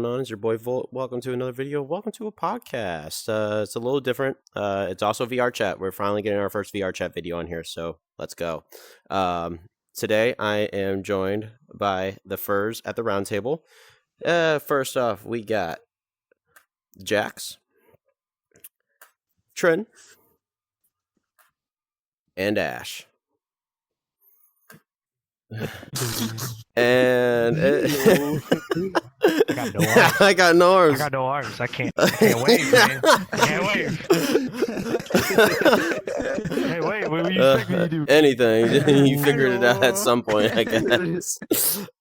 going on? It's your boy Volt. Welcome to another video. Welcome to a podcast. It's a little different. It's also VR chat. We're finally getting our first VR chat video on here, so let's go. Today I am joined by the furs at the round table. First off, we got Jax, Trin, and Ash. And I got no arms. I got no arms. I got no arms. I can't wave, man. I can't wave. Hey, wait. What were you expecting me to do? Anything. You figured it out at some point, I guess.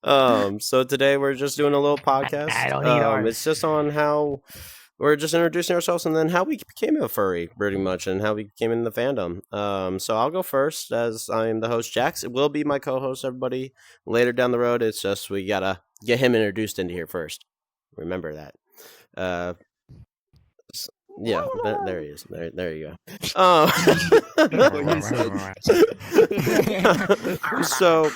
So today we're just doing a little podcast. I don't need arms. It's just on how we're just introducing ourselves and then how we became a furry, pretty much, and how we came in the fandom. So I'll go first as I'm the host, Jax. It will be my co-host, everybody, later down the road. It's just we gotta get him introduced into here first. Remember that. Yeah, there he is. There you go. So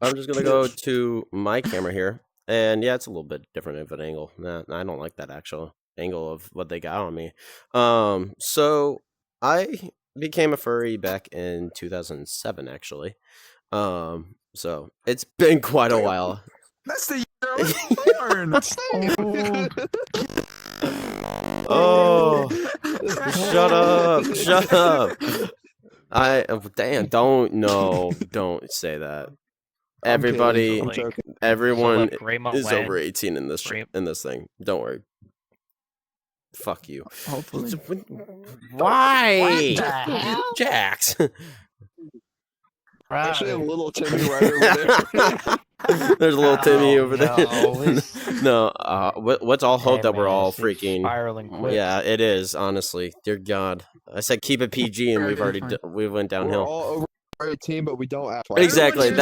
I'm just gonna go to my camera here. And yeah, it's a little bit different of an angle. Nah, I don't like that actual angle of what they got on me. So I became a furry back in 2007, actually. So it's been quite a while. That's the year I was born. Oh, shut up. Damn, don't say that. Everybody, everyone is over 18 in this thing. Don't worry. Fuck you. Hopefully. Why? Jax. Actually, a little Timmy right over there. There's a little Timmy over there. No, let's all hope that we're all it's freaking. spiraling quick. Yeah, it is, honestly. Dear God. I said keep it PG and we went downhill. We're all over 18, but we don't act like Exactly. it.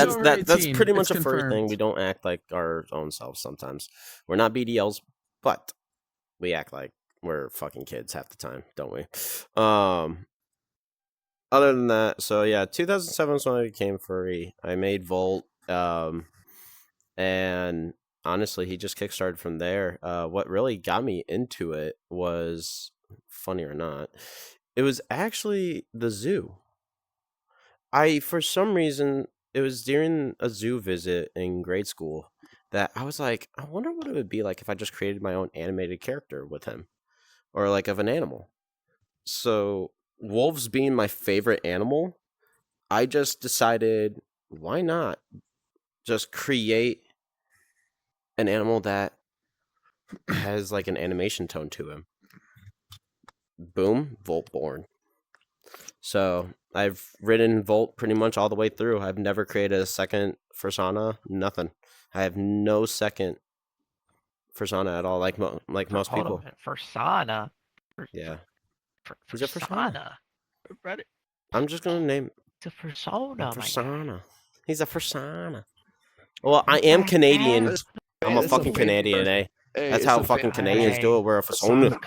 That's pretty much It's a furry thing. confirmed. We don't act like our own selves sometimes. We're not BDLs, but we act like we're fucking kids half the time, don't we? Other than that, so yeah, 2007 is when I became furry. I made Volt, and honestly, he just kickstarted from there. What really got me into it was, funny or not, it was actually the zoo. For some reason, it was during a zoo visit in grade school that I was like, I wonder what it would be like if I just created my own animated character with him, or like of an animal. So wolves being my favorite animal, I just decided, why not just create an animal that has like an animation tone to him. Boom, Volt born. So I've ridden Volt pretty much all the way through. I've never created a second persona, nothing. I have no second persona at all, like most people. Persona. Yeah. Is it persona? I'm just gonna name It's a persona. persona. He's a persona. Well, I am Canadian. I'm a fucking Canadian, eh? Hey, That's it's how a fucking fan- Canadians do it. We're a persona.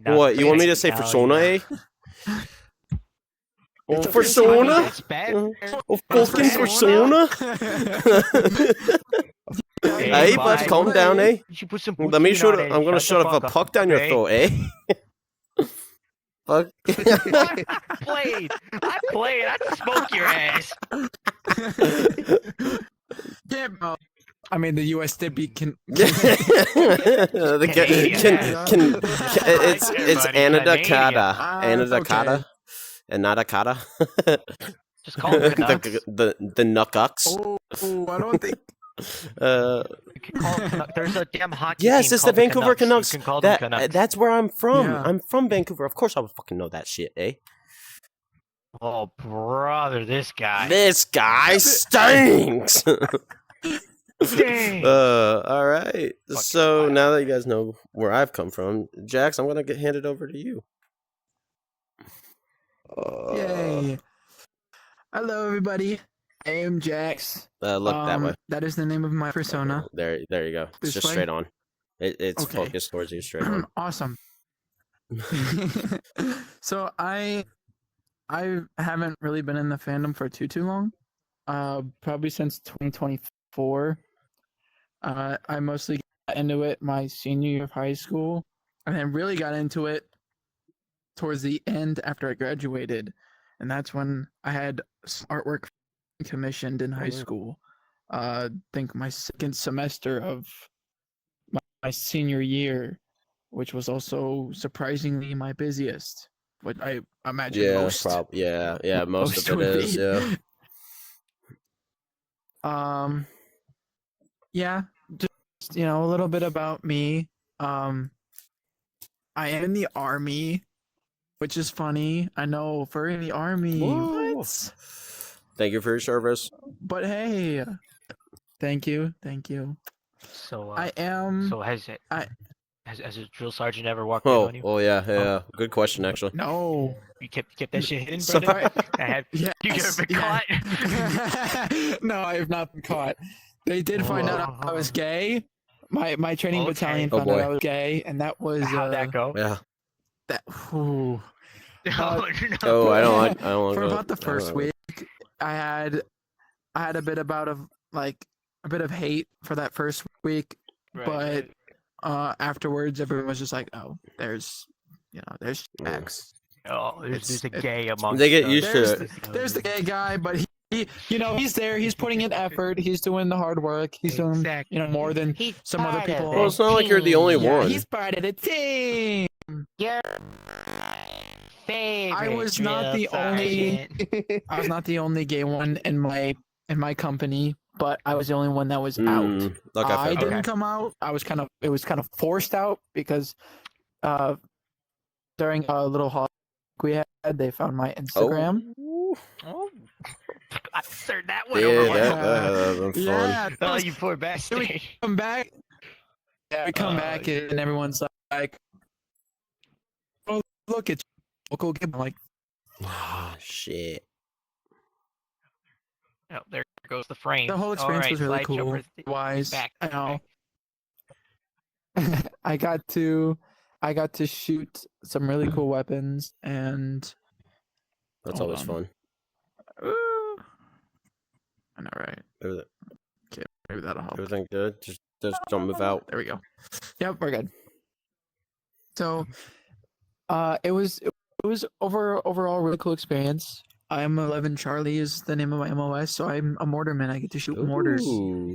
No, What, you want me to say hell persona, yeah. eh? Oh, It's a persona? That's bad. Oh, fucking persona? Hey, bud, bud, calm down, eh? You should put some Let me poutine shoot. on it. I'm gonna Shut shove the a fuck puck up, down your okay? throat, eh? Fuck. I played. I'd smoke your ass. Yeah, bro. I mean, the US Dippy can. The it's Anada Kata. Anada Kata. Anada Kata. Just call them Canucks. The Nuckucks. Oh, I don't think. You can call them Canucks. There's a damn hockey Yes, team it's the called Vancouver Canucks. You can call them Canucks. That's where I'm from. Yeah. I'm from Vancouver. Of course I would fucking know that shit, eh? Oh, brother, this guy. This guy stinks. Dang. All right. Fucking So fire. now that you guys know where I've come from, Jax, I'm gonna hand it over to you. Yay. Hello, everybody. I am Jax. Look that way. That is the name of my persona. There you go. It's This just way? straight on. It's Okay. focused towards you straight on. Awesome. So I haven't really been in the fandom for too long. Probably since 2024. I mostly into it my senior year of high school, and then really got into it towards the end after I graduated, and that's when I had some artwork commissioned in high school. I think my second semester of my senior year, which was also surprisingly my busiest. What I imagine Yeah, most yeah, most of it would is. be. Yeah. Yeah, just a little bit about me. Um, I am in the army, which is funny. I know for in the army, Woo. what? Thank you for your service. But hey, thank you. So I am. so has a drill sergeant ever walked in Oh, on you? oh yeah. Good question, actually. No. You kept that shit hidden, So- brother. You Yes, ever been yeah. caught? No, I have not been caught. They did find out I was gay. My training Okay. battalion Oh, found out boy. I was gay, and that was How'd that go? Yeah. that. Whew. Oh, no. Oh, I don't want For to go. about the first week, I had a bit of hate for that first week, but afterwards everyone was just like, oh, there's X. Oh, there's a It's- gay amongst They get us. used to it. There's the gay guy, but he's there, he's putting in effort, he's doing the hard work, he's doing more than He's some other part of people. Well, it's not like you're the only Yeah, one. he's part of the team. Your favorite I was not the only. I was not the only gay one in my company, but I was the only one that was out. Okay, I fair. didn't come out. It was kind of forced out because during a little holiday we had, they found my Instagram. Oh, sir, that went Yeah, over that well. had been fun. Yeah, Oh, you poor bastard. we come back. Yeah, we come back and everyone's like, "Oh, look, it's local." I'm like, Ah, shit. Oh, there goes the frame. the whole experience was really slide cool. jumper. Wise, Back. I know. I got to shoot some really cool weapons, and That's hold always on. fun. I know, right? Everything, Maybe that'll help. everything good. Just don't move out. There we go. Yep, we're good. So, it was overall a really cool experience. I'm 11 Charlie is the name of my MOS, so I'm a mortarman. I get to shoot mortars.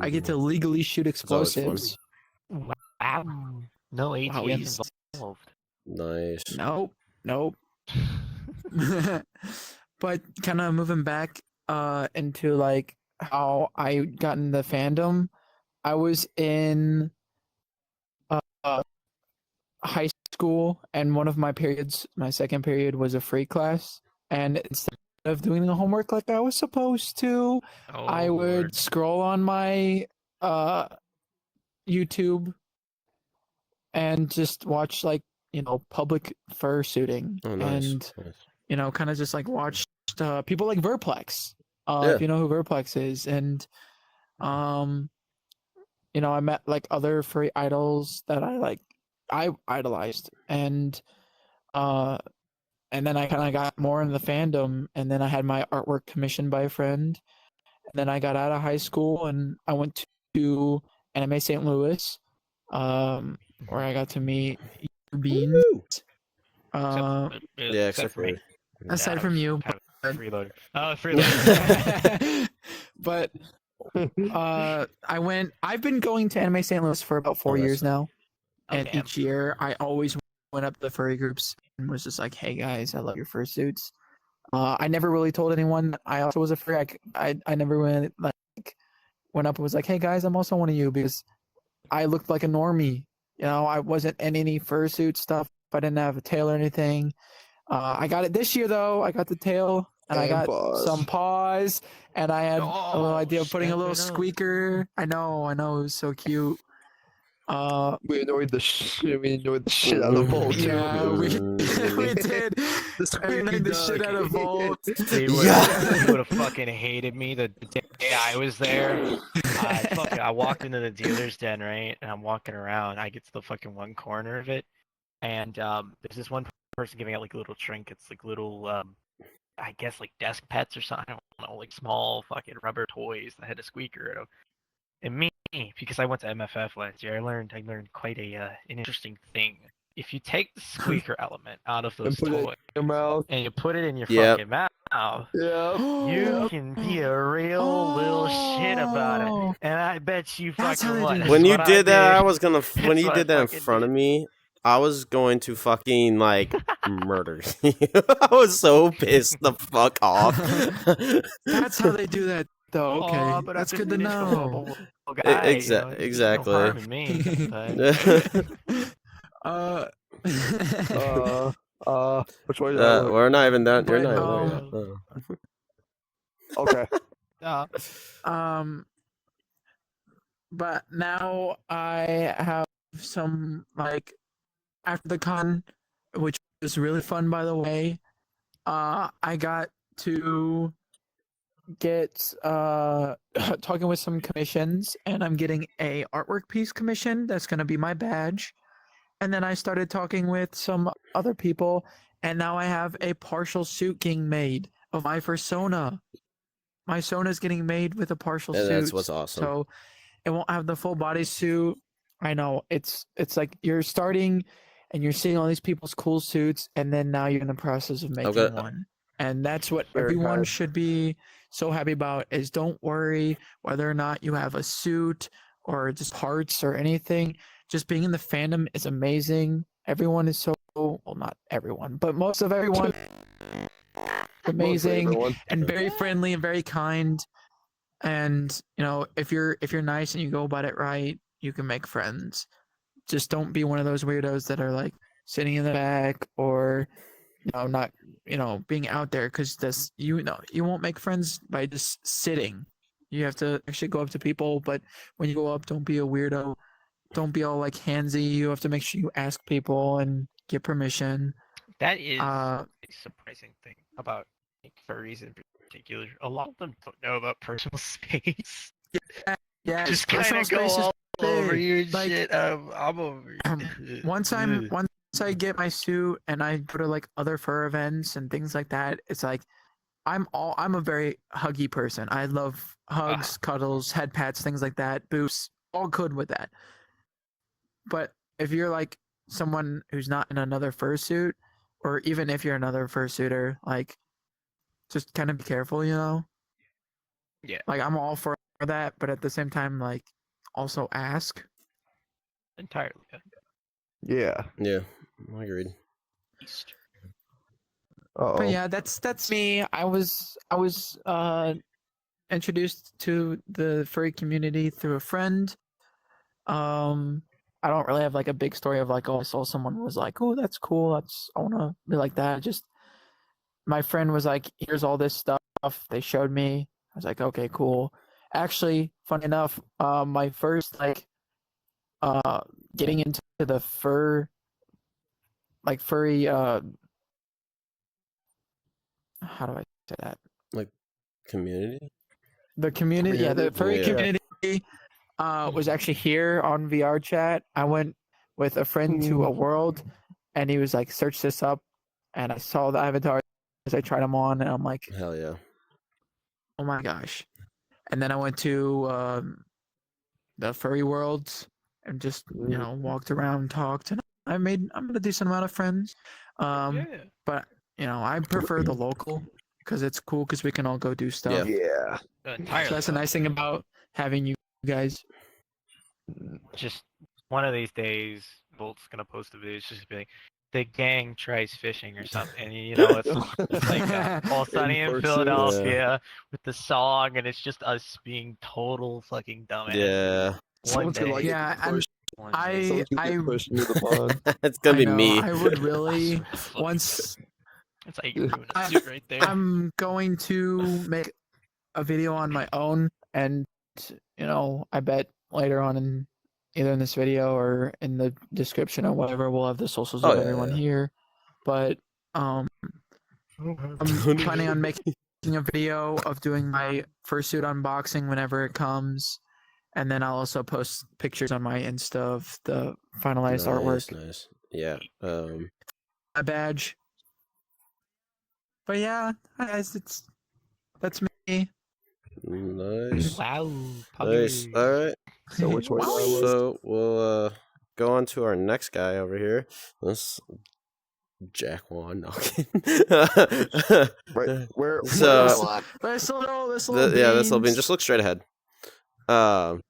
I get to legally shoot always fun. explosives. Wow. No ATS involved. Nice. Nope. But kind of moving back into like how I got in the fandom, I was in high school, and one of my periods, my second period, was a free class, and instead of doing the homework like I was supposed to, I would scroll on my YouTube and just watch like public fur suiting. Oh, nice. And Nice. kind of just like watched people like Verplex. Yeah. If you know who Verplex is, and I met like other furry idols that I idolized, and then I kind of got more in the fandom, and then I had my artwork commissioned by a friend, and then I got out of high school and I went to Anime St. Louis, where I got to meet Beans. Woo! Yeah, except for me. Aside from you, freeloader. Oh, freeloader. but I've been going to Anime St. Louis for about 4 years now, and each year I always went up to the furry groups and was just like, "Hey guys, I love your fursuits." I never really told anyone I also was a furry. I never went up and was like, "Hey guys, I'm also one of you," because I looked like a normie. I wasn't in any fursuit stuff. I didn't have a tail or anything. I got it this year though. I got the tail and I got some paws, and I had a little idea of putting a little squeaker. I know, it was so cute. We annoyed the shit out of Volt too. Yeah, we did. We annoyed the shit out of Volt. You would have fucking hated me the day I was there. I walked into the dealer's den, right? And I'm walking around. I get to the fucking one corner of it, and there's this one person giving out like little trinkets, like little I guess like desk pets or something. I don't know, like small fucking rubber toys that had a squeaker in them. And me, because I went to MFF last year. I learned quite a an interesting thing. If you take the squeaker element out of And those put it in toys your mouth. and you put it in your Yep. fucking mouth, Yeah. you can be a real little shit about it. Oh, And I bet you that's how fucking they what? do That's When that. you what I did that, I did. was gonna. When That's you what did I that in fucking front of did. me, I was going to fucking like murder you. I was so pissed the fuck off. That's how they do that, though. Okay, Oh, but I'm that's just good to an innocent know. guy, you know. There's no Exactly. harm in me. But uh, Which way do I look? We're not even done. You're But, not even there yet. Okay. um, but now I have some like after the con, which was really fun, by the way. I got to get talking with some commissions, and I'm getting a artwork piece commission that's gonna be my badge. And then I started talking with some other people, and now I have a partial suit getting made of my persona. My Sona is getting made with a partial And suit. that's what's awesome. So it won't have the full body suit. I know it's like you're starting and you're seeing all these people's cool suits, and then now you're in the process of making gonna- one. And that's what Very everyone hype. should be so happy about is don't worry whether or not you have a suit or just parts or anything. Just being in the fandom is amazing. Everyone is so well, not everyone, but most of everyone amazing Everyone. and very friendly and very kind. And you know, if you're nice and you go about it right, you can make friends. Just don't be one of those weirdos that are like sitting in the back or not being out there, because this you won't make friends by just sitting. You have to actually go up to people, but when you go up, don't be a weirdo. Don't be all like handsy. You have to make sure you ask people and get permission. that is Uh, a surprising thing about furries in particular. A lot of them don't know about personal space. yeah, Just kind of go all over you and like, shit. I'm over. once I get my suit and I go to like other fur events and things like that, it's like I'm a very huggy person. I love hugs, cuddles, head pats, things like that, boosts, all good with that. But if you're like someone who's not in another fursuit, or even if you're another fursuiter, like just kind of be careful, Yeah. Like I'm all for that, but at the same time, like also ask. Entirely. Yeah. Yeah, I agreed. But yeah, that's me. I was introduced to the furry community through a friend. I don't really have like a big story of like, oh, I saw someone was like, oh, that's cool. I wanna be like that. Just my friend was like, here's all this stuff. They showed me. I was like, okay, cool. Actually, funny enough, my first like getting into the furry how do I say that? Like community. The community, yeah, the furry Yeah. community was actually here on VR chat. I went with a friend to a world, and he was like, "Search this up," and I saw the avatars. I tried them on, and I'm like, Hell yeah. "Oh my gosh!" And then I went to the furry worlds and just walked around, talked, and I'm a decent amount of friends. Yeah. But I prefer the local because it's cool because we can all go do stuff. Yeah. Entirely. So that's the nice thing about having you guys. Just one of these days, Bolt's gonna post a video. It's just be like, the gang tries fishing or something, and it's like all sunny in fursuits. Philadelphia with the song, and it's just us being total fucking dumbasses. Yeah. One Someone's gonna day. like Yeah, get and pushed. One I- day. Someone's gonna get pushed into the pond. It's gonna I be know, me. I would I really swear to fucking once God. It's like you ruin a I- suit right there. I'm going to make a video on my own, and I bet later on in either in this video or in the description or whatever, we'll have the socials Oh, of yeah, everyone yeah. here. But I'm planning on making a video of doing my fursuit unboxing whenever it comes, and then I'll also post pictures on my Insta of the finalized artwork, Nice. Yeah. my badge. But yeah, guys, that's me. Nice. Wow. Nice. All right. So which way do I look? So we'll go on to our next guy over here. This Jack Juan. No, I'm kidding. Right, where So am I? This little this will be beans. just look straight ahead. Um,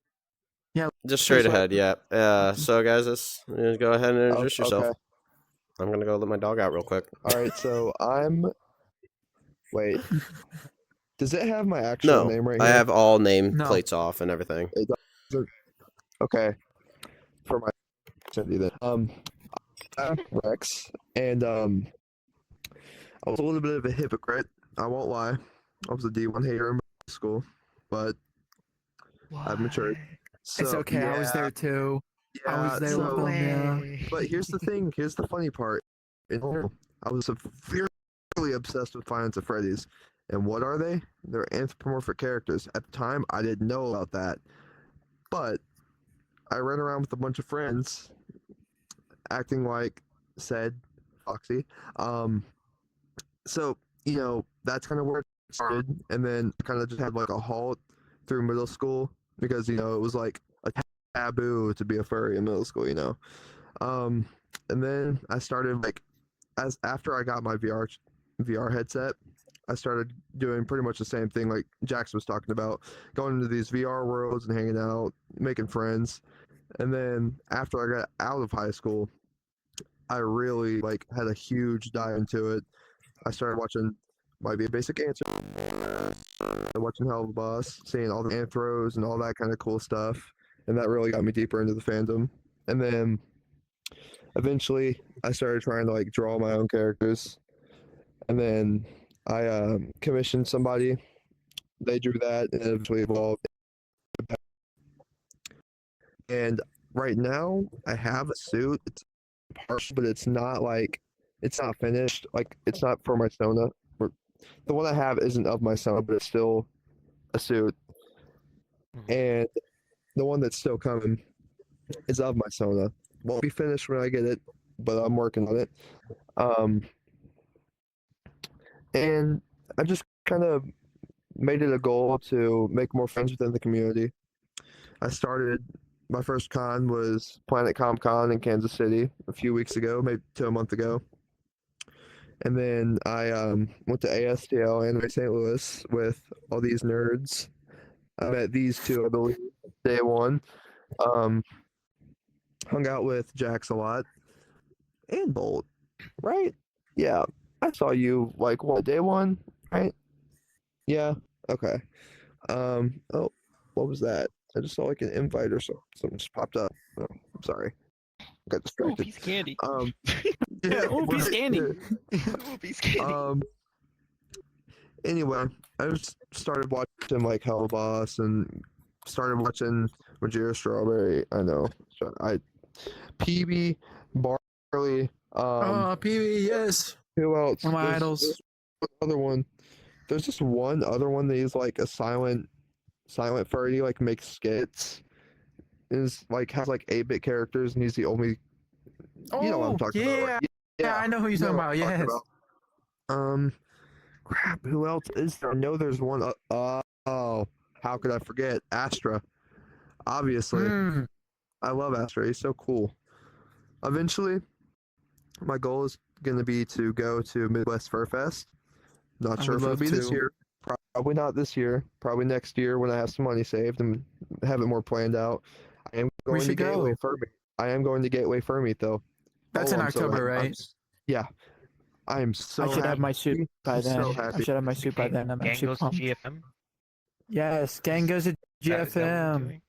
Yeah, just straight this way. ahead. Yeah. So guys, let's go ahead and introduce yourself. Okay. I'm gonna go let my dog out real quick. All right, so Wait. Does it have my actual No, name right I here? have all name No. plates off and everything. It doesn't. Okay. For my Cindy then. I'm Rex, and I was a little bit of a hypocrite. I won't lie. I was a D1 hater in school, but I've matured. So, It's okay. I was yeah, there too. I was Yeah, there with so, them. Yeah. but here's the thing. Here's the funny part. I was severely obsessed with Five Nights at Freddy's. And what are they? They're anthropomorphic characters. At the time, I didn't know about that. But I ran around with a bunch of friends acting like said Foxy. So, that's kind of where it started. And then kind of just had like a halt through middle school because, it was like a taboo to be a furry in middle school, And then I started after I got my VR headset, I started doing pretty much the same thing like Jax was talking about, going into these VR worlds and hanging out, making friends. And then after I got out of high school, I really had a huge dive into it. I started watching Might Be a Basic Answer, watching Hell of a Boss, seeing all the anthros and all that kind of cool stuff. And that really got me deeper into the fandom. And then eventually I started trying to draw my own characters. And then I commissioned somebody. They drew that and it eventually evolved. And right now I have a suit. It's partial, but it's not finished. It's not for my Sona. The one I have isn't of my Sona, but it's still a suit. And the one that's still coming is of my Sona. Won't be finished when I get it, but I'm working on it. And I just kind of made it a goal to make more friends within the community. My first con was Planet Con in Kansas City a few weeks ago, maybe a month ago. And then I went to ASTL, Anime St. Louis, with all these nerds. I met these two, I believe, day one. Hung out with Jax a lot. And Bolt, right? Yeah. I saw you, day one, right? Yeah. Okay. Oh, what was that? I just saw an invite or something just popped up. Oh, I'm sorry. Got Ooh, distracted. piece of candy. Yeah, Ooh, piece of candy. Ooh, piece of candy. Anyway, I just started watching Hell Boss and started watching Majira Strawberry. I know. PB, Barley. PB, yes. Who else? One of my idols. There's one other one. There's just one other one that is a silent furry, makes skits. Is has 8-bit characters, and he's the only. You know what I'm talking about. Right? Yeah, I know who you're talking about. Yes. Crap. Who else is there? I know there's one. Oh, how could I forget? Astra. Obviously, I love Astra. He's so cool. Eventually, my goal is going to be to go to Midwest Fur Fest. Not sure if it'll be this year. Probably not this year. Probably next year when I have some money saved and have it more planned out. I am going to Gateway Fur Meet. I am going to Gateway Fur Meet though. That's in October, right? Yeah. I am so happy. I should have my suit by then. So happy. I should have my suit by then. I'm Gang actually goes to pumped. GFM. Yes, gang goes to Is that what we're GFM doing?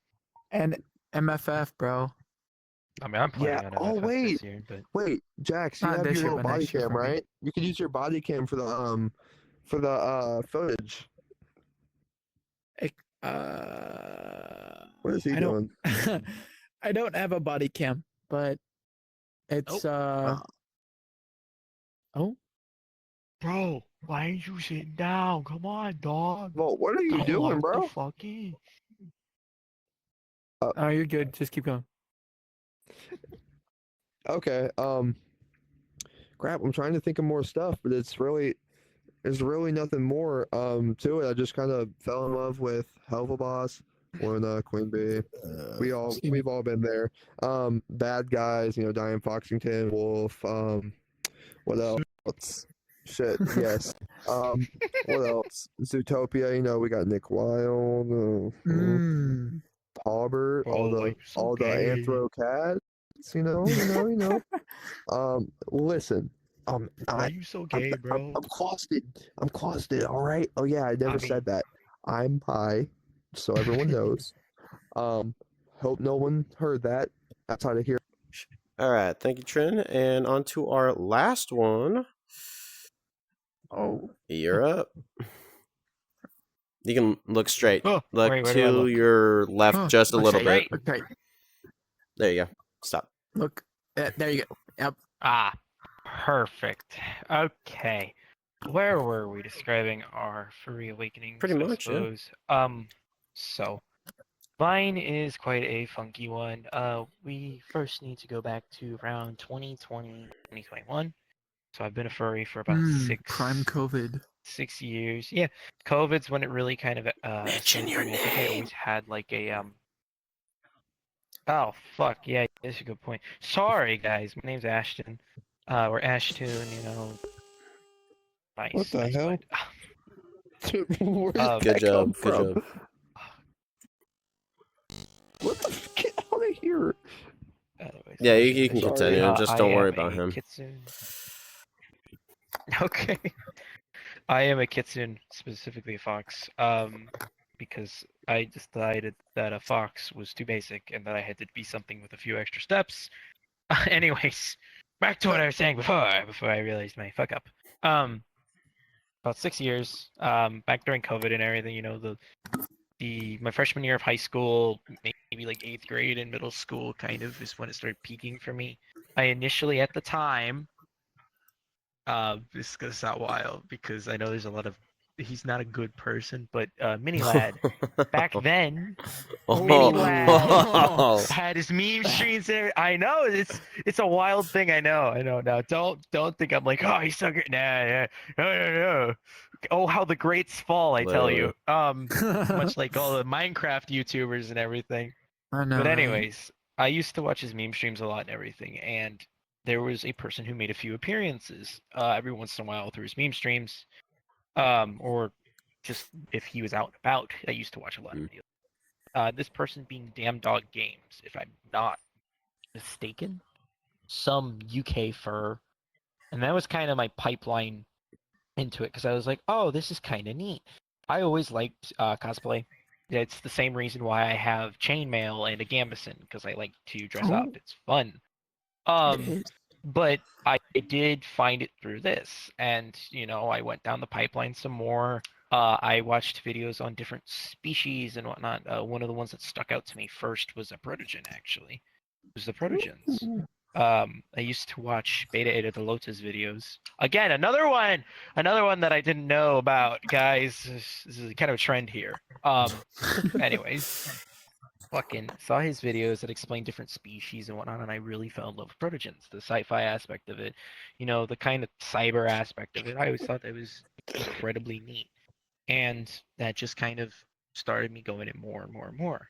and MFF, bro. I mean, I'm planning on Oh, MFF wait. this year, but Wait, Jax, you Not have this your year, little but body next year cam, for me. right? You can use your body cam for the footage. What is he doing? I don't have a body cam, but it's oh. bro, why ain't you sitting down? Come on, dog. Well, what are you Don't doing, lock bro? the fucking. Oh, you're good. Just keep going. Okay. Crap. I'm trying to think of more stuff, but there's really nothing more to it. I just kind of fell in love with Hell of a Boss, Luna, Queen Bee. We've all been there. Bad guys, you know, Diane Foxington, Wolf. What else? Shit, yes. What else? Zootopia, you know, we got Nick Wilde, Mm. Paulbert, Oh, you're so all the gay. Anthro cats, you know. Listen, Why are you so gay, bro? I'm closeted. I'm closeted. All right. Oh yeah, I never I said mean, that. I'm bi, so everyone knows. Um, hope no one heard that outside of here. All right, thank you, Trin. And on to our last one. Oh. You're up. You can look straight. oh, Look wait, where do I to look? your left just a little Okay. bit. Right. Okay. There you go. Stop. Look. There you go. Yep. Ah, perfect. Okay. Where were we describing our furry awakenings, Pretty I much, yeah. suppose? So mine is quite a funky one. We first need to go back to around 2020, 2021. So I've been a furry for about Prime COVID. 6 years. Yeah, COVID's when it really kind of Mention started your for me. I think I name. always had like a Oh fuck yeah, that's a good point. Sorry guys, my name's Ashton. We're ASHTUNE, you know. What Nice, the nice hell? bud. Where did Um, Good that come job. Good from? job. What the f- Get out of here! anyways, Yeah, as you I can mentioned, Sorry. continue. Just I don't worry am about a him. kitsune. Okay. I am a kitsune, specifically a fox. Because I decided that a fox was too basic and that I had to be something with a few extra steps. Anyways, back to what I was saying before I realized my fuck up. About 6 years, back during COVID and everything, you know, my freshman year of high school, maybe like 8th grade and middle school kind of is when it started peaking for me. I initially at the time, this is gonna sound wild because I know there's a lot of he's not a good person, but Mini Lad back then Mini Lad Oh. had his meme streams there. I know it's a wild thing. I know. Now don't think I'm like, oh, he's so great. Nah, no. Oh, how the greats fall, I tell Literally. you. Much like all the Minecraft YouTubers and everything. I know, But right? anyways, I used to watch his meme streams a lot and everything, and there was a person who made a few appearances every once in a while through his meme streams, or just if he was out and about. I used to watch a lot of videos. This person being Damn Dog Games, if I'm not mistaken, some UK fur, and that was kind of my pipeline into it because I was like, oh, this is kind of neat. I always liked cosplay. It's the same reason why I have chainmail and a gambeson because I like to dress up. Oh, It's fun. it Um, is. but I did find it through this, and you know, I went down the pipeline some more. I watched videos on different species and whatnot. One of the ones that stuck out to me first was a protogen, actually. It was the protogens. I used to watch Beta Eta the Lotus videos. Again, another one that I didn't know about, guys. This is kind of a trend here. Anyways, fucking saw his videos that explain different species and whatnot, and I really fell in love with protogens, the sci-fi aspect of it, you know, the kind of cyber aspect of it. I always thought that was incredibly neat, and that just kind of started me going in more and more and more.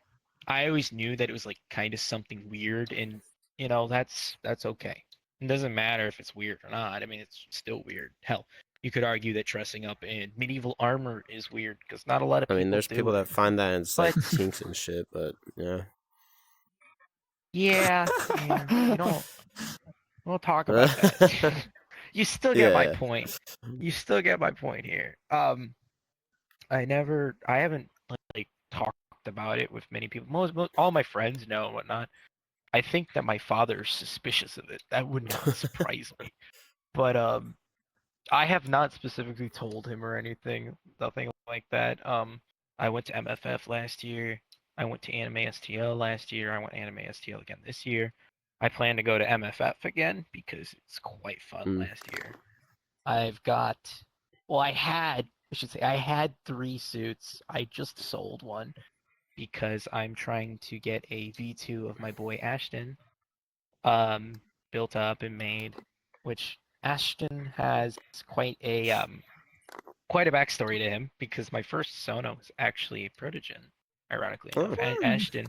I always knew that it was like kind of something weird, and you know, that's okay. It doesn't matter if it's weird or not. I mean, it's still weird. Hell, you could argue that dressing up in medieval armor is weird because not a lot of I mean, people there's do people it. that find that it's But like kinks and shit, but yeah. yeah, you don't talk about that. You still get my Yeah. point. You still get my point here. I haven't like talked about it with many people. Most all my friends know and whatnot. I think that my father's suspicious of it. That would not surprise me. But I have not specifically told him or anything, nothing like that. I went to MFF last year. I went to Anime STL last year. I went Anime STL again this year. I plan to go to MFF again because it's quite fun Mm. last year. I've got, well, I had 3 suits. I just sold one because I'm trying to get a V2 of my boy Ashton, built up and made, which Ashton has quite a backstory to him because my first Sono was actually a protogen. ironically Oh. enough. Ashton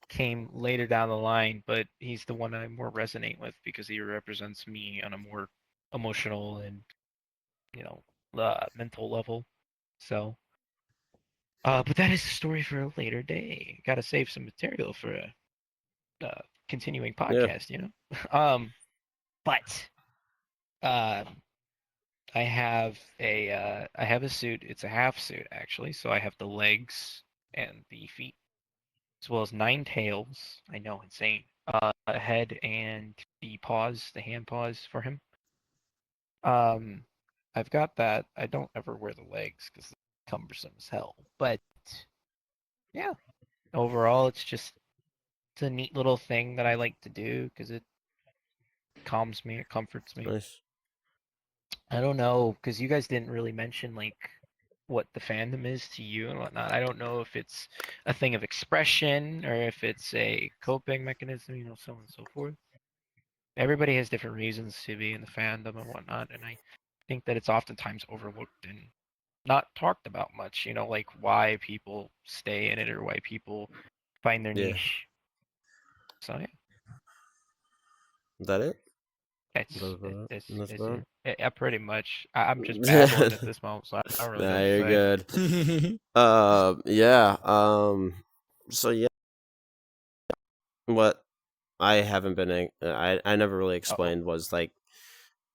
came later down the line, but he's the one I more resonate with because he represents me on a more emotional and, mental level. So, but that is a story for a later day. Got to save some material for a continuing podcast, But I have a suit. It's a half suit actually. So I have the legs and the feet, as well as 9 tails. I know, insane. A head and the paws, the hand paws for him. I've got that. I don't ever wear the legs because it's cumbersome as hell. But yeah, overall, it's a neat little thing that I like to do because it calms me, it comforts me. Nice. I don't know, because you guys didn't really mention like what the fandom is to you and whatnot. I don't know if it's a thing of expression or if it's a coping mechanism, so on and so forth. Everybody has different reasons to be in the fandom and whatnot, and I think that it's oftentimes overlooked and not talked about much, like why people stay in it or why people find their Yeah. niche. So yeah. Is that it? It's about it? yeah, pretty much. I'm just babbling at this moment, so I don't really know Nah, what you're to say. good. Yeah. So yeah, what I haven't been, I never really explained was like,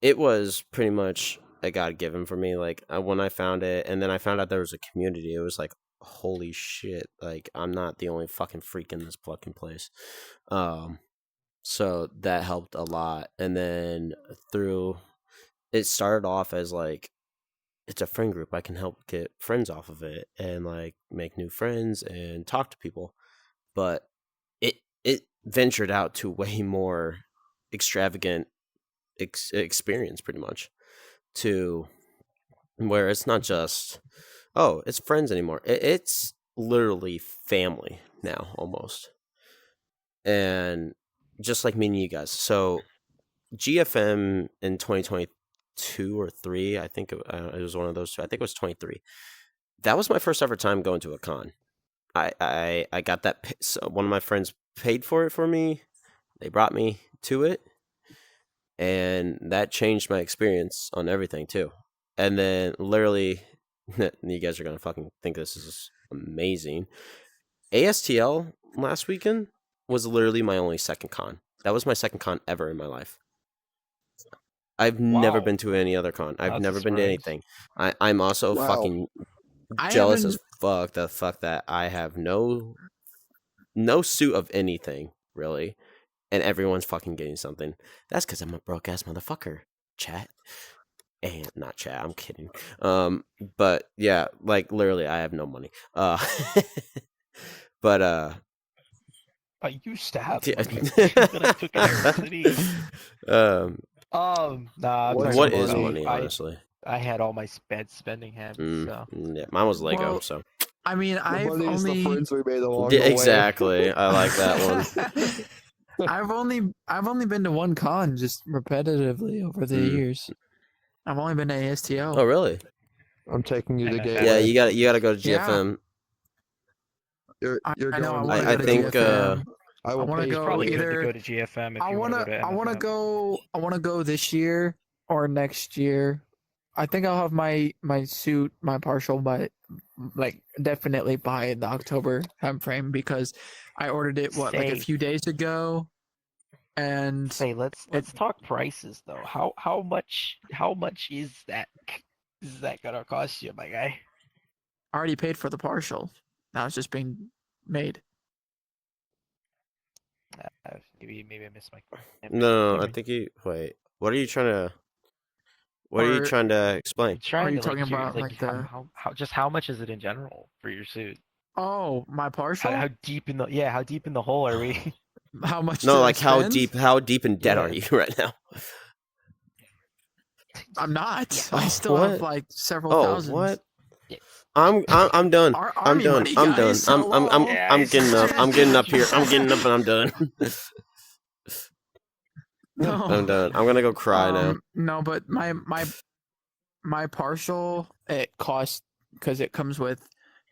it was pretty much a God given for me. Like when I found it, and then I found out there was a community. It was like, holy shit! Like I'm not the only fucking freak in this fucking place. So that helped a lot, and then it started off as like, it's a friend group. I can help get friends off of it and like make new friends and talk to people. But it ventured out to way more extravagant experience, pretty much, to where it's not just, oh, it's friends anymore. It's literally family now, almost. And just like meeting you guys. So GFM in 2022 or 3, I think it was one of those two. I think it was 23. That was my first ever time going to a con. I got that. So one of my friends paid for it for me. They brought me to it, and that changed my experience on everything too. And then literally, you guys are gonna fucking think this is amazing. ASTL last weekend was literally my only second con. That was my second con ever in my life. I've never Wow. been to any other con. I've That's a never been to surprise. anything. I'm also Wow. fucking I jealous haven't. as fuck. The fuck that I have no suit of anything really, and everyone's fucking getting something. That's because I'm a broke ass motherfucker. Chat. And not chat, I'm kidding. But yeah, like literally I have no money. But I used to have yeah. money, then I took university. Nah, I'm What's not What gonna is tell money, you. honestly? I had all my bad spending habits, so. Yeah, mine was Lego, Well, so I mean, The I've money is the only. friends we made along yeah, the way. exactly. I like that one. I've only been to one con just repetitively over the years. I've only been to ASTL. Oh, really? I'm taking you to Yeah, Gateway. Yeah, you gotta go to Yeah. GFM. You're I know. I going. want to I go to think, GFM. I I will want to pay It's go for probably it. good to either. go to GFM if I you want wanna. to go to I wanna MFM. go. I wanna go this year or next year. I think I'll have my suit, my partial, by like definitely by the October time frame because I ordered it like a Say, few days ago, and let's talk prices though. How much is that? Is that gonna cost you, my guy? I already paid for the partial. Now it's just being made. Maybe I missed my. No, I think you wait. What are you trying to? What are you Or trying to I'm explain? trying you to talking about like like the how much is it in general for your suit? my partial? How deep in the hole are we? How much No, did I like spend? how deep in debt are Yeah. you right now? I'm not. Yeah. I Oh, still have what? like several Oh, thousands. what? Yeah. I'm done. Our I'm army done. money, I'm done. guys. Hello. I'm getting up. I'm getting up here. I'm getting up and I'm done. No. I'm done. I'm gonna go cry now. No, but my partial, it costs because it comes with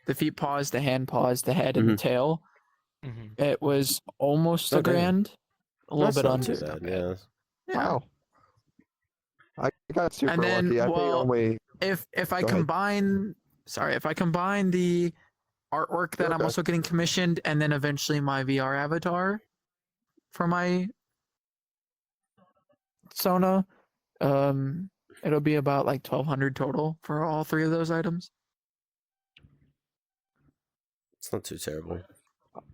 the feet paws, the hand paws, the head, and the Mhm. tail. Mhm. It was almost Oh, a damn. grand, a little That's bit not under. too not bad. Yeah. Yeah. Wow. I got super And then, lucky. I paid well, only. if I Go ahead. combine, if I combine the artwork that You're I'm okay. also getting commissioned, and then eventually my VR avatar for my Sona, it'll be about like 1,200 total for all 3 of those items. It's not too terrible.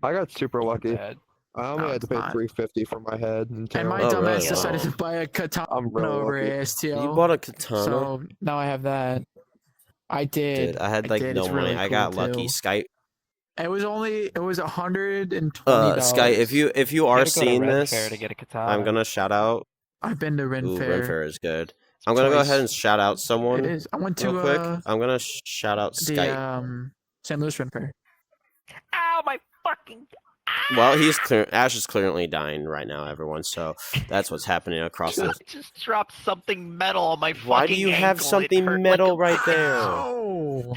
I got super lucky. Bad. I only No, had to it's pay not. $350 for my head and tail. And my Oh, dumbass really? decided Wow. to buy a katana I'm really over lucky. ASTL. You bought a katana? So now I have that. I did. Dude, I had like did. no It's money. really I cool, got lucky. too. Skype. It was $120. Skype. If you You are gotta go to seeing Ren this, Fair to get a katana. I'm gonna shout out. I've been to Ren Ooh, Fair. Ren Fair is good. I'm gonna go ahead and shout out someone. It is. I went to real quick. I'm gonna shout out the Skype. St. Louis Ren Fair. Ow, my fucking. Well, Ash is clearly dying right now, everyone. So that's what's happening across I this. just dropped something metal on my fucking Why do you have ankle. It something hurt metal like right there? Oh,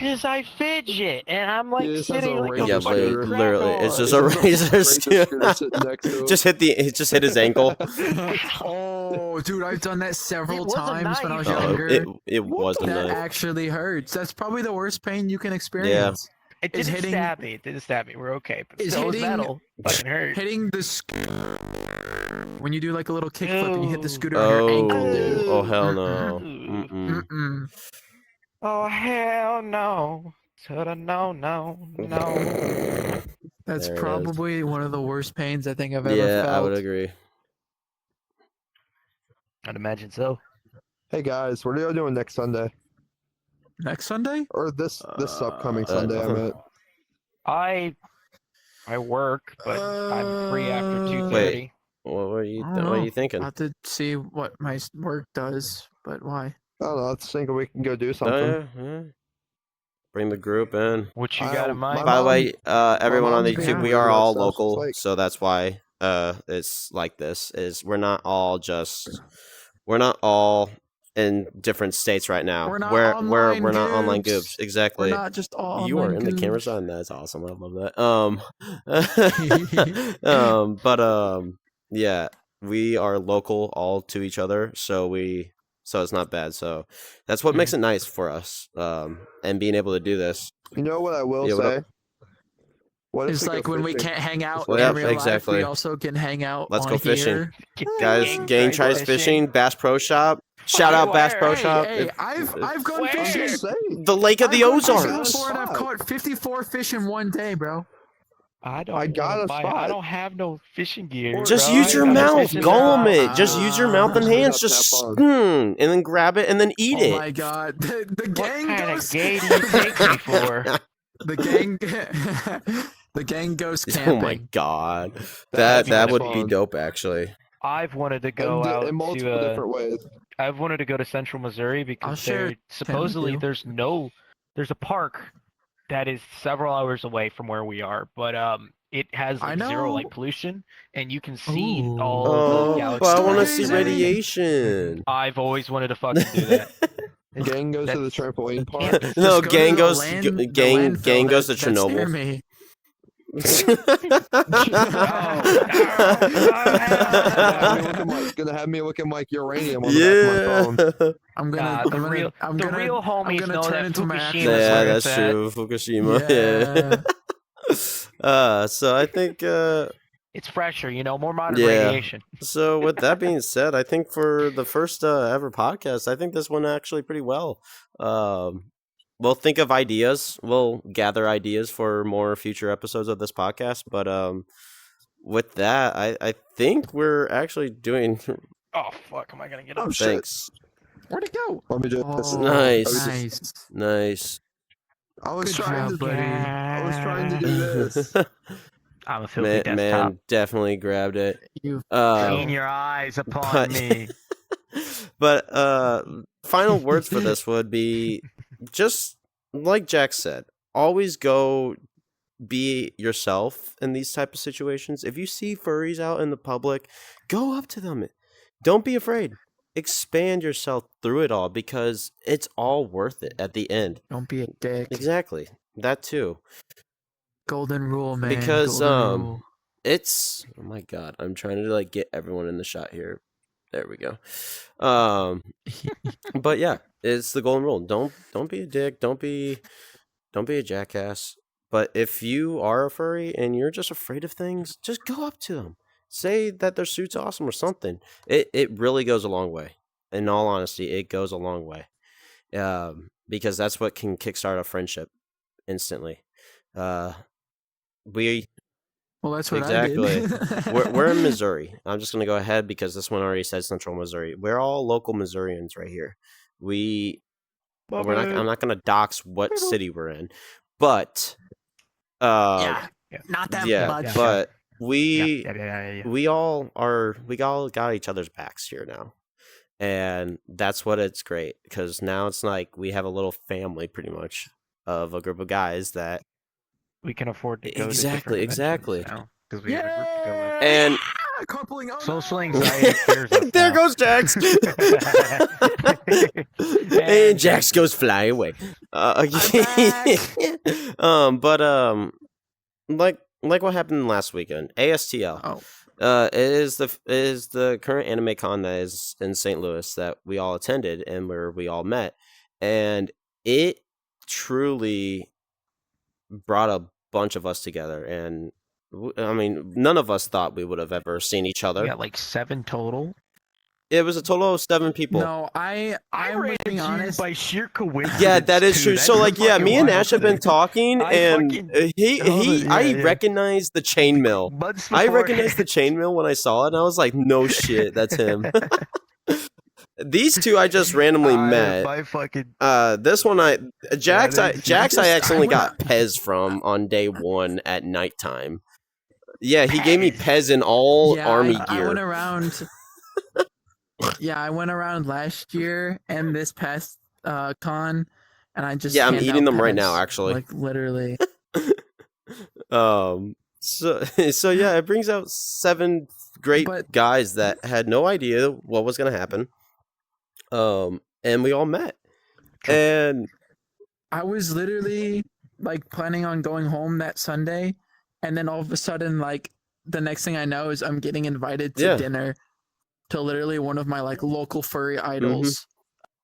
Cause I fidget and I'm like He just has sitting a like a razor Yeah, fucking scooter. literally, it's crack just a razor scooter sitting next to him. just hit his ankle. oh, dude, I've done that several It wasn't times when I was nice. younger. It wasn't That a actually hurts. That's probably the worst pain you can experience. It Is didn't hitting- stab me. It didn't stab me. We're okay. But Is still, it was hitting- metal. Fucking hurt. Hitting the when you do like a little kickflip and you hit the Ew. scooter on your ankle, dude. Oh hell no. Mm-mm. Mm-mm. Mm-mm. Oh hell no. To no. That's There it is. probably one of the worst pains I think I've ever Yeah, felt. I would agree. I'd imagine so. Hey guys, what are y'all doing next Sunday? Next Sunday? Or this upcoming Sunday? I meant. I work, but I'm free after 2:30. Wait. What are you I don't what are know. you thinking? I'll have to see what my work does, but why? I don't know. I was thinking we can go do Oh, something. yeah. Bring the group in. What you got in My mind? By the mom- way, everyone on the mom's YouTube, being we weird are about all stuff. It's local, like- so that's why it's like this. We're not all in different states right now. We're not we're online not online goobs. goobs. Exactly. We're not just all You are online in the camera goobs. side. That's awesome. I love that. Yeah, we are local all to each other, so it's not bad. So that's what makes it nice for us. And being able to do this. You know what I will Yeah, what say? What if It's we go like when we fishing? can't hang out Well, in yep, real life, exactly. we also can hang out Let's on go fishing. here. Guys, Gang tries fishing, Bass Pro Shop. Shout out Bass Pro Hey, Shop. Hey, If- I've gone Where? I'm fishing. just saying. the Lake of the I've gone fishing Ozarks. before and I've Spot. caught 54 fish in one day, bro. I don't. I got wanna a buy- spot. I don't have no fishing gear. Just bro. use I your got no mouth, fishing gulm rod. it. Just use your mouth and Ah. hands. Straight up Just tap on. and then grab it and then eat Oh it. my god, the What gang kind goes. of gay do you take me for? The gang, the gang goes camping. Oh my god, That'd that be would fun. be dope actually. I've wanted to go And out in multiple to. different ways. I've wanted to go to Central Missouri I'll because share there supposedly you. there's a park that is several hours away from where we are, but it has I like zero know. light pollution and you can see Ooh. all the Oh, galaxies. but I want to see Stargazing. radiation. I've always wanted to fucking do that. Gang goes to the That's- trampoline park. Campus. No, Just go gang to the goes. land- the Gang landfill goes to that's near Chernobyl. me. Gonna have me looking like uranium on the back of my phone. Yeah. I'm gonna, Nah, I'm the gonna, real, I'm the gonna, real I'm homies gonna know turn that into my Fukushima's actual where Yeah, it's that's at. true. Fukushima. Yeah. So I think. It's fresher, more modern Yeah. radiation. So with that being said, I think for the first ever podcast, I think this went actually pretty well. We'll think of ideas. We'll gather ideas for more future episodes of this podcast. But with that, I think we're actually doing. Oh fuck, am I gonna get up? Oh shit! Thanks. Where'd it go? Let me just. Oh, Nice. nice. Nice. I was Good trying job, to. buddy. I was trying to do this. I'm a filthy man, desktop. man, definitely grabbed it. You Clean your eyes upon but- me. But final words for this would be just like Jack said, always go be yourself in these type of situations. If you see furries out in the public, go up to them. Don't be afraid. expand yourself through it all because it's all worth it at the end. Don't be a dick. Exactly. That too. Golden rule, man. Because Golden rule. it's oh my god, I'm trying to like get everyone in the shot here. There we go. But yeah, it's the golden rule. Don't be a dick. Don't be a jackass. But if you are a furry and you're just afraid of things, just go up to them. Say that their suit's awesome or something. It really goes a long way. In all honesty, it goes a long way. Because that's what can kickstart a friendship instantly. We Well, that's what exactly. I did. we're in Missouri. I'm just gonna go ahead because this one already said Central Missouri. We're all local Missourians right here. We're not. I'm not gonna dox what city we're in, but yeah, not that much. but we all got each other's backs here now, and that's what it's great because now it's like we have a little family pretty much of a group of guys that we can afford to go exactly because we have a group to go with. and coupling. Oh, social anxiety fears us there now. goes Jax. And Jax goes fly away. But like what happened last weekend, ASTL. Oh. It is the current anime con that is in St. Louis that we all attended and where we all met, and it truly brought a bunch of us together. And I mean, none of us thought we would have ever seen each other. We got like 7 total. It was a total of 7 people. No, I'm being honest. By sheer coincidence. Yeah, that is true. So like, yeah, me and Ash have been talking, and I recognized the chainmail. I recognized the chainmail when I saw it, and I was like, no shit, that's him. These two I just randomly met. This one Jax I accidentally got Pez from on day 1 at nighttime. Yeah, he gave me Pez in all army gear. I went around. Yeah, I went around last year and this past con, and I just I'm eating them right now, actually. Like literally. So yeah, it brings out 7 great guys that had no idea what was gonna happen. And we all met. And I was literally like planning on going home that Sunday, and then all of a sudden, like the next thing I know is I'm getting invited to dinner to literally one of my like local furry idols.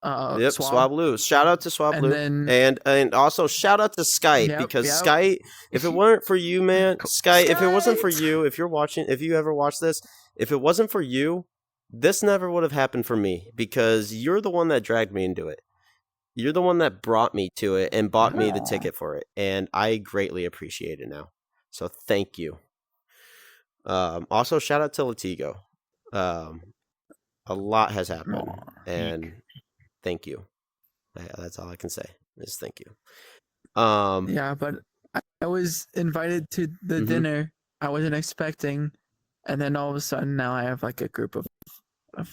Swab Lou. Shout out to Swab Lou. And also shout out to Skight because Skight, if it weren't for you, man, Skight, if it wasn't for you, if you ever watch this, if it wasn't for you, this never would have happened for me because you're the one that dragged me into it. You're the one that brought me to it and bought me the ticket for it, and I greatly appreciate it now. So thank you. Also shout out to Latigo. A lot has happened, and thank you. Yeah, that's all I can say is thank you. Yeah, but I was invited to the dinner I wasn't expecting, and then all of a sudden now I have like a group of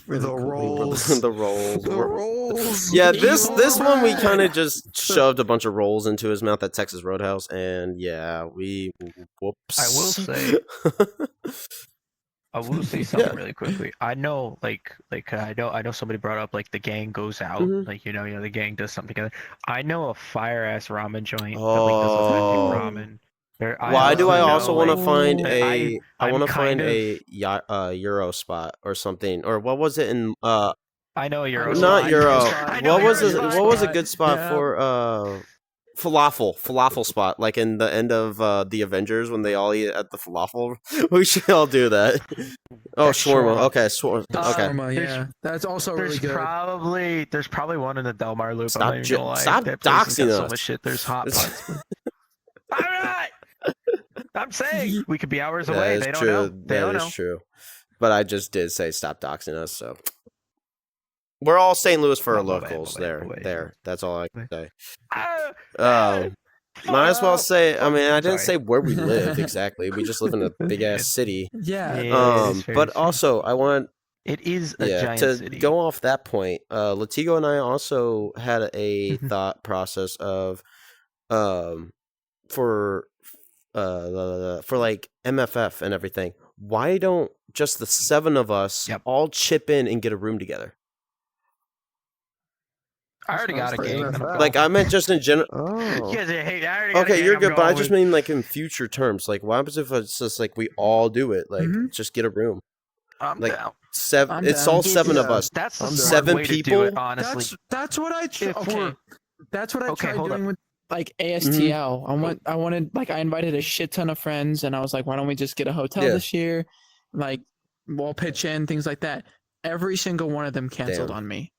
really the rolls. The rolls. Yeah, this one we kind of just shoved a bunch of rolls into his mouth at Texas Roadhouse, and yeah, whoops. I will say something really quickly. I know, I know somebody brought up like the gang goes out, like you know, the gang does something together. I know a fire ass ramen joint that like does authentic ramen. Why do I also want to find a? I want to find a Euro spot or something, or what was it in? I know a Euro. Not Euro. What was a good spot for falafel spot, like in the end of the Avengers when they all eat at the falafel? We should all do that. Oh, shawarma. Okay, shawarma. Okay. Shawarma, yeah, that's also really good. There's probably one in the Del Mar Loop. Stop doxing us. So much shit. There's hot pots. All right. I'm saying we could be hours away. They don't know. That is true. But I just did say stop doxing us, so we're all St. Louis for locals. There. That's all I can say. Might as well say. I mean, I didn't say where we lived exactly. We just live in a big ass city. Yeah. But also, I want. It is a giant city. To go off that point, Latigo and I also had a thought process of, for like MFF and everything. Why don't just the 7 of us all chip in and get a room together? I already got a For game. And I'm MFL. Like I meant just in general. Oh. You guys are hate. I already got a Okay, game you're I'm good, but I going just with. mean like in future terms. Like, what happens if it's just like we all do it? Like, just get a room. I'm Like down. seven. I'm It's down. all seven of Yeah. us. That's the I'm down. smart 7 way to do people? it, honestly. That's what I If we're- that's what I Okay, tried hold doing up. with like ASTL. I wanted like I invited a shit ton of friends and I was like, why don't we just get a hotel Yeah. this year? Like we'll pitch in, things like that. Every single one of them canceled Damn. on me.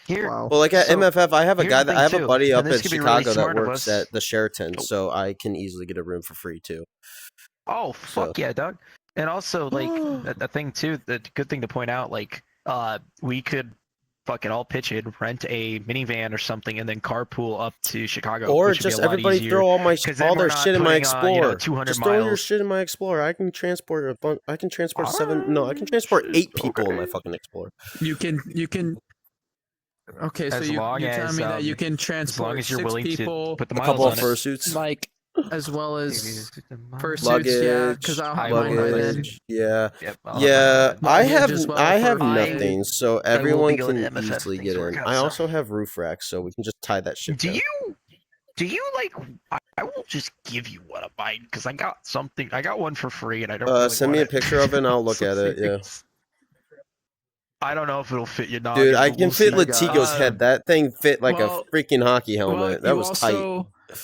Here, Wow. Well, like at So, MFF, I have a here's guy the that I have thing, a too, buddy and up this in could be really Chicago that smart of works us. at the Sheraton, Oh. so I can easily get a room for free too. Oh So- fuck yeah, dog! And also like the thing too, the good thing to point out, like we could fucking all pitch in, rent a minivan or something, and then carpool up to Chicago, Or which would just be a lot everybody easier. throw all my 'Cause then all we're their not shit in my putting on, you know, Explorer. 200 Just throw your miles. shit in my Explorer. I can transport a bunch. I can transport seven. No, I can transport 8 people in my fucking Explorer. You can Okay, so As you're long telling as, me that you can as transport long as you're 6 willing people, to put the A miles couple on of it. fursuits. like as well as fursuits, Luggage, yeah, because I'll have mine by then. luggage, yeah, Yep, I'll have yeah. mine. I Luggage have as well I for have a bit. nothing, so will everyone be on can MFF easily things get work in. out, I so. also have roof racks, so we can just tie that shit down. Do you like? I won't just give you one of mine because I got something. I got one for free, and I don't. Really Send me want a picture of it, and I'll look So at it. Yeah, serious. I don't know if it'll fit your noggin. dude, I but can we'll fit see. Latigo's head. That thing fit like well- a freaking hockey Well, helmet. That you was also tight.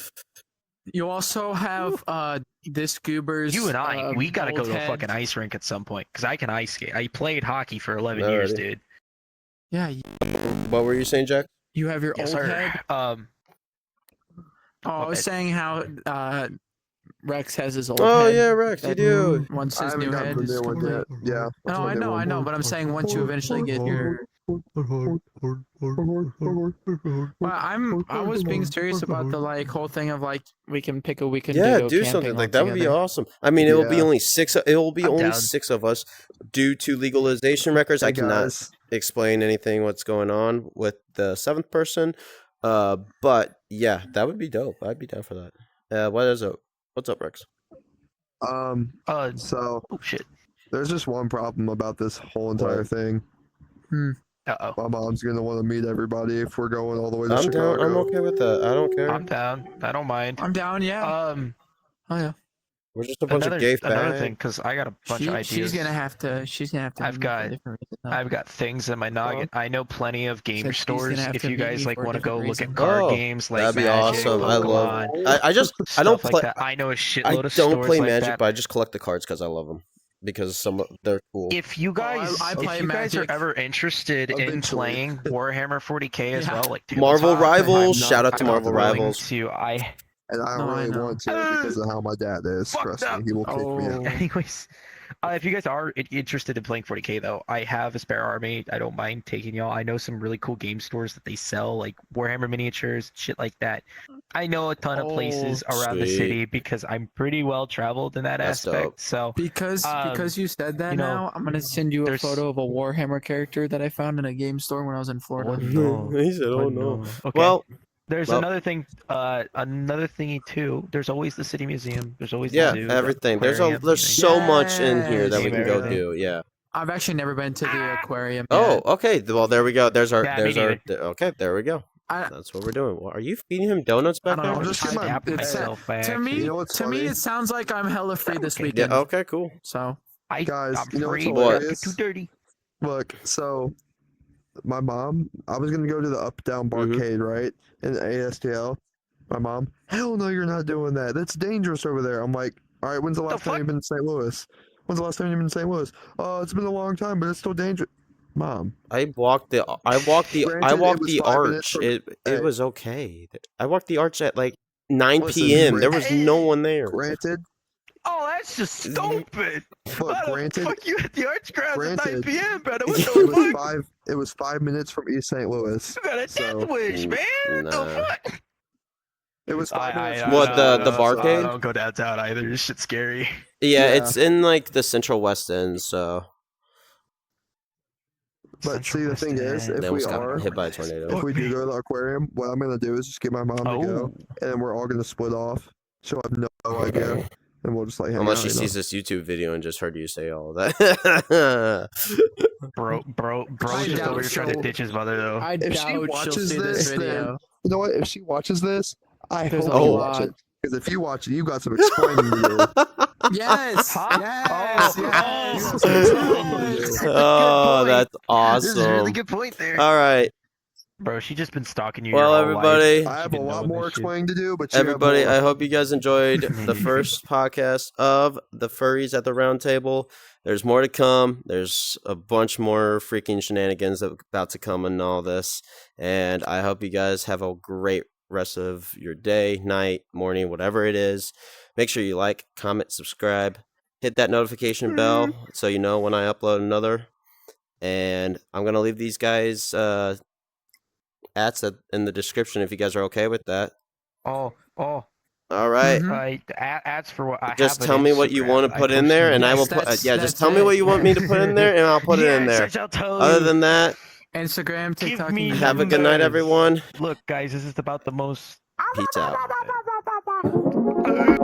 you also have this Goober's. You and I, we gotta go old to a head. fucking ice rink at some point because I can ice skate. I played hockey for 11 years, Alrighty. dude. Yeah, What were you saying, Jack? you have your Yes, old sir. head. Oh, I was bad. saying how Rex has his old Oh head. yeah, Rex, you that do. Once I his haven't new gotten head the is new one complete. yet. Yeah. No, I know, but I'm saying once you eventually get your. Well, I was being serious about the like whole thing of like we can pick a weekend. Yeah, to go do camping something all like that would be together. awesome. I mean, it will be Yeah. only 6. It will be I'm only down. 6 of us due to legalization records. I Hey, cannot guys. explain anything what's going on with the 7th person. But yeah, that would be dope. I'd be down for that. What is it? What's up, Rex? So Oh shit. there's just one problem about this whole entire What? thing. Uh-oh. My mom's gonna want to meet everybody if we're going all the way to I'm Chicago. down. I'm okay with that. I don't care. I'm down. I don't mind. I'm down. Yeah. Oh yeah. We're just a bunch of gay another fags. thing, because I got a bunch of ideas. She's gonna have to. She's gonna have to. I've meet me for got- a different reason, though. I've got things in my noggin. I know plenty of game Said she's gonna stores. have If to you meet guys me like for a want to go different look at reason. card Oh, games like that'd be Magic, awesome. I love. Pokemon, I don't stuff play. like that. I know a I shitload of don't stores play like Magic, that. but I just collect the cards because I love them. Because they're cool. If you guys, I if play you guys are Magic. ever interested in Eventually. playing Warhammer 40k as Yeah. well, like Marvel tabletop, Rivals. I'm Shout not- out to I'm not Marvel willing Rivals. to I. And I don't No, I really know. want to because of how my dad is. Fuck Trust that. me, he will kick me Oh. out. Anyways, if you guys are interested in playing 40k though, I have a spare army. I don't mind taking y'all. I know some really cool game stores that they sell like Warhammer miniatures, shit like that. I know a ton of places around the Sweet. city because I'm pretty well traveled in that That's aspect. dope. So Because you said that you know, now, I'm gonna send you a there's- photo of a Warhammer character that I found in a game store when I was in Florida. He said, "Oh no." Okay. Well, There's well- another thing, another thingy too. There's always the city museum. There's always yeah, the zoo, the everything. There's aquarium, so much in here that Yes. we can go Everything. do. Yeah. I've actually never been to the aquarium. Oh, yet. okay. Well, there we go. There's our. Yeah, me Okay, there we go. I- That's what we're doing. Well, are you feeding him donuts back I don't there? know. Just get my- Adapt It's- myself back. to me, You know what's to me, funny? it sounds like I'm hella free this Okay. Yeah. weekend. Okay. Cool. So Guys, I'm you know what's free, hilarious? but too dirty. Look, so my mom, I was gonna go to the Up Down Barcade, right? In the ASTL. My mom, hell no, you're not doing that. That's dangerous over there. I'm like, all right, when's the last time fuck? you've been in St. Louis? When's the last time you've been in St. Louis? Oh, it's been a long time, but it's still dangerous. Mom, I walked the. I walked the. Granted, I it walked was the 5 minutes arch. from- It Hey. was okay. I walked the arch at like 9 Listen, p.m. There was no one there. granted, Oh, that's just stupid. but Why the granted, fuck you at the arch grounds at 9 Granted, p.m., brother? What it the it was fuck? 5. It was 5 minutes from East St. Louis. You got a so- death wish, man. What Nah. the fuck? It was 5 minutes. from What, East the St. Louis, barcade? I don't go downtown either. This shit's scary. Yeah, Yeah. it's in like the Central West End. So But see, the thing is, if they we almost got are, hit by a tornado. if we do go to the aquarium, what I'm gonna do is just get my mom to go, Oh, and then we're all gonna split off. She'll have no idea, and and we'll just like hang Unless out. she You know? sees this YouTube video and just heard you say all that. Bro I just doubt over here trying to she'll- ditch his mother though. I If she doubt she'll watches see this this, then video. you know what? If she watches this, I There's hope a you lot. watch it. Because if you watch it, you got some explaining to do. Yes, Huh? yes, Oh, yes. oh. Oh, point. that's This is a really awesome. good point there. All right. Bro, she just been stalking you Well, your whole everybody- life. I She have a been lot knowing more this shit. explaining to do, but you have Everybody, more. I hope you guys enjoyed the first podcast of the Furries at the Round Table. There's more to come. There's a bunch more freaking shenanigans about to come in all this. And I hope you guys have a great rest of your day, night, morning, whatever it is. Make sure you like, comment, subscribe. Hit that notification bell so you know when I upload another. And I'm going to leave these guys ats in the description if you guys are okay with that. Oh. All right. Mhm. Ads for what? I Just have tell an me what you Instagram. want to put in post there, and I Yes, will put. that's- Just that's tell me it. what you want me to put in there, and I'll put it in there. Yes, I'll tell Other you. than that, Instagram, TikTok, me and have a YouTube. good night, numbers. everyone. Look, guys, this is about the most. Peace out. Okay.